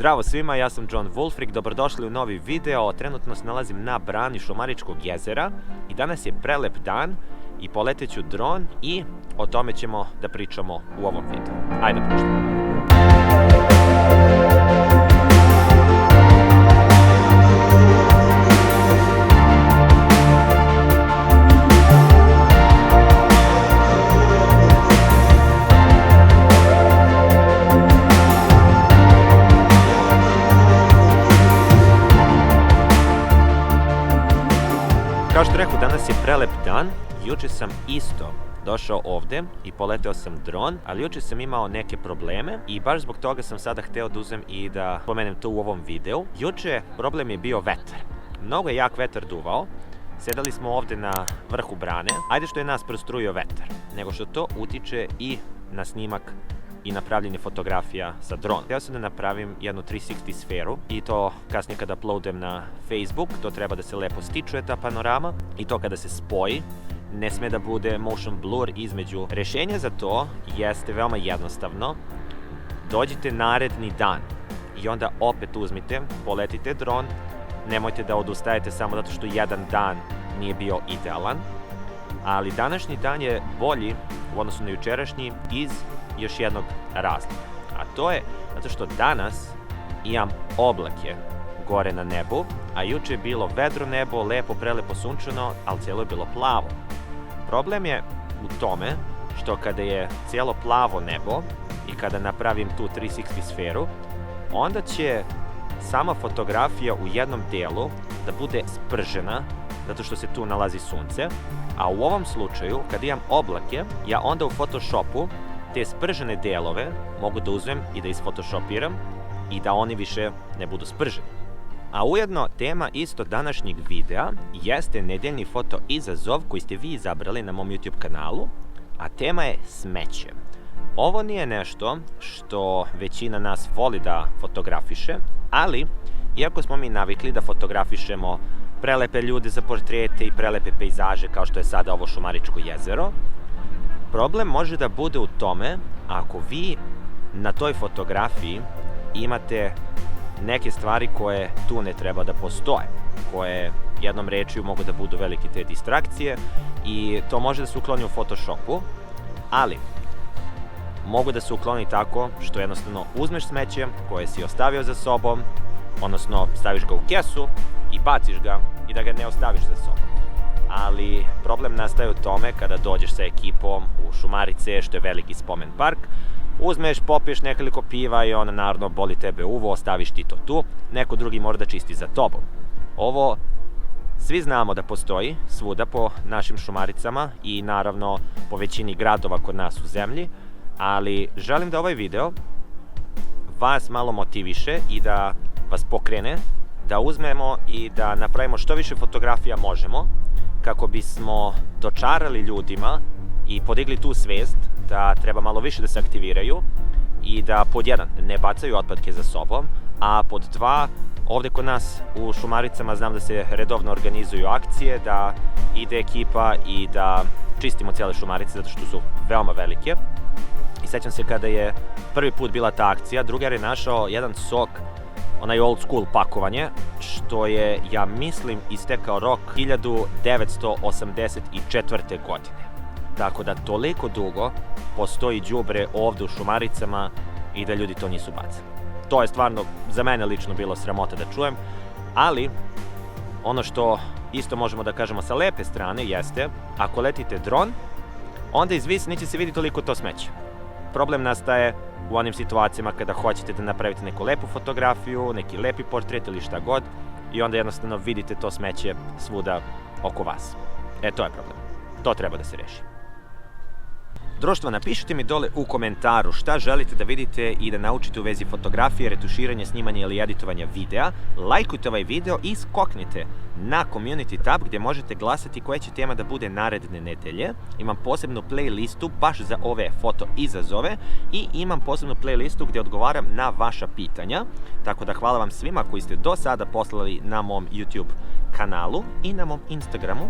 Zdravo svima, ja sam John Wulfric, dobrodošli u novi video. Trenutno se nalazim na brani Šumaričkog jezera i danas je prelep dan i poleteću dron i o tome ćemo da pričamo u ovom videu. Ajde počnemo. Kao što rekao, danas je prelep dan. Juče sam isto došao ovde i poleteo sam dron, ali juče sam imao neke probleme i baš zbog toga sam sada hteo da uzem i da pomenem to u ovom videu. Juče problem je bio vetar. Mnogo je jak vetar duvao. Sedali smo ovde na vrhu brane. Ajde što je nas prostrujio vetar, nego što to utiče i na snimak i napravljanje fotografija sa dronom. Hteo sam da napravim jednu 360 sferu i to kasnije kada uploadem na Facebook, to treba da se lepo stičuje ta panorama i to kada se spoji, ne sme da bude motion blur između. Rešenje za to jeste veoma jednostavno. Dođite naredni dan i onda opet uzmite, poletite dron, nemojte da odustajete samo zato što jedan dan nije bio idealan, ali današnji dan je bolji u odnosu na jučerašnji iz još jednog razloga. A to je zato što danas imam oblake gore na nebu, a juče je bilo vedro nebo, lepo, prelepo sunčano, ali cijelo je bilo plavo. Problem je u tome što kada je cijelo plavo nebo i kada napravim tu 360 sferu, onda će sama fotografija u jednom delu da bude spržena, zato što se tu nalazi sunce, a u ovom slučaju, kada imam oblake, ja onda u Photoshopu te spržene delove mogu da uzmem i da isfotoshopiram i da oni više ne budu sprženi. A ujedno, tema isto današnjeg videa jeste nedeljni foto izazov koji ste vi izabrali na mom YouTube kanalu, a tema je smeće. Ovo nije nešto što većina nas voli da fotografiše, ali iako smo mi navikli da fotografišemo prelepe ljude za portrete i prelepe pejzaže kao što je sada ovo Šumaričko jezero, problem može da bude u tome ako vi na toj fotografiji imate neke stvari koje tu ne treba da postoje, koje jednom rečju mogu da budu velike te distrakcije i to može da se ukloni u Photoshopu, ali mogu da se ukloni tako što jednostavno uzmeš smeće koje si ostavio za sobom, odnosno staviš ga u kesu i baciš ga i da ga ne ostaviš za sobom. Ali problem nastaje u tome kada dođeš sa ekipom u Šumarice, što je veliki spomen park, uzmeš, popiješ nekoliko piva i ona naravno boli tebe uvo, ostaviš ti to tu, neko drugi mora da čisti za tobom. Ovo svi znamo da postoji svuda po našim Šumaricama i naravno po većini gradova kod nas u zemlji, ali želim da ovaj video vas malo motiviše i da vas pokrene, da uzmemo i da napravimo što više fotografija možemo, kako bismo dočarali ljudima i podigli tu svest da treba malo više da se aktiviraju i da pod jedan ne bacaju otpadke za sobom, a pod dva ovde kod nas u Šumaricama znam da se redovno organizuju akcije, da ide ekipa i da čistimo cijele Šumarice zato što su veoma velike. I sećam se kada je prvi put bila ta akcija, drugar je našao jedan sok, onaj old school pakovanje, što je, ja mislim, istekao rok 1984. godine. Tako da toliko dugo postoji đubre ovde u Šumaricama i da ljudi to nisu bacili. To je stvarno za mene lično bilo sramota da čujem, ali ono što isto možemo da kažemo sa lepe strane jeste, ako letite dron, onda izvis neće se vidi toliko to smeće. Problem nastaje u onim situacijama kada hoćete da napravite neku lepu fotografiju, neki lepi portret ili šta god i onda jednostavno vidite to smeće svuda oko vas. To je problem. To treba da se reši. Društvo, napišite mi dole u komentaru šta želite da vidite i da naučite u vezi fotografije, retuširanja, snimanja ili editovanja videa. Lajkujte ovaj video i skoknite na community tab gdje možete glasati koja će tema da bude naredne nedelje. Imam posebnu playlistu baš za ove foto izazove i imam posebnu playlistu gdje odgovaram na vaša pitanja. Tako da hvala vam svima koji ste do sada poslali na mom YouTube kanalu i na mom Instagramu.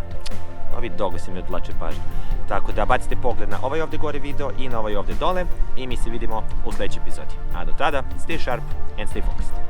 Ovi dogosi mi odvlače pažnju. Tako da bacite pogled na ovaj ovde gore video i na ovaj ovde dole i mi se vidimo u sledećoj epizodi. A do tada, stay sharp and stay focused.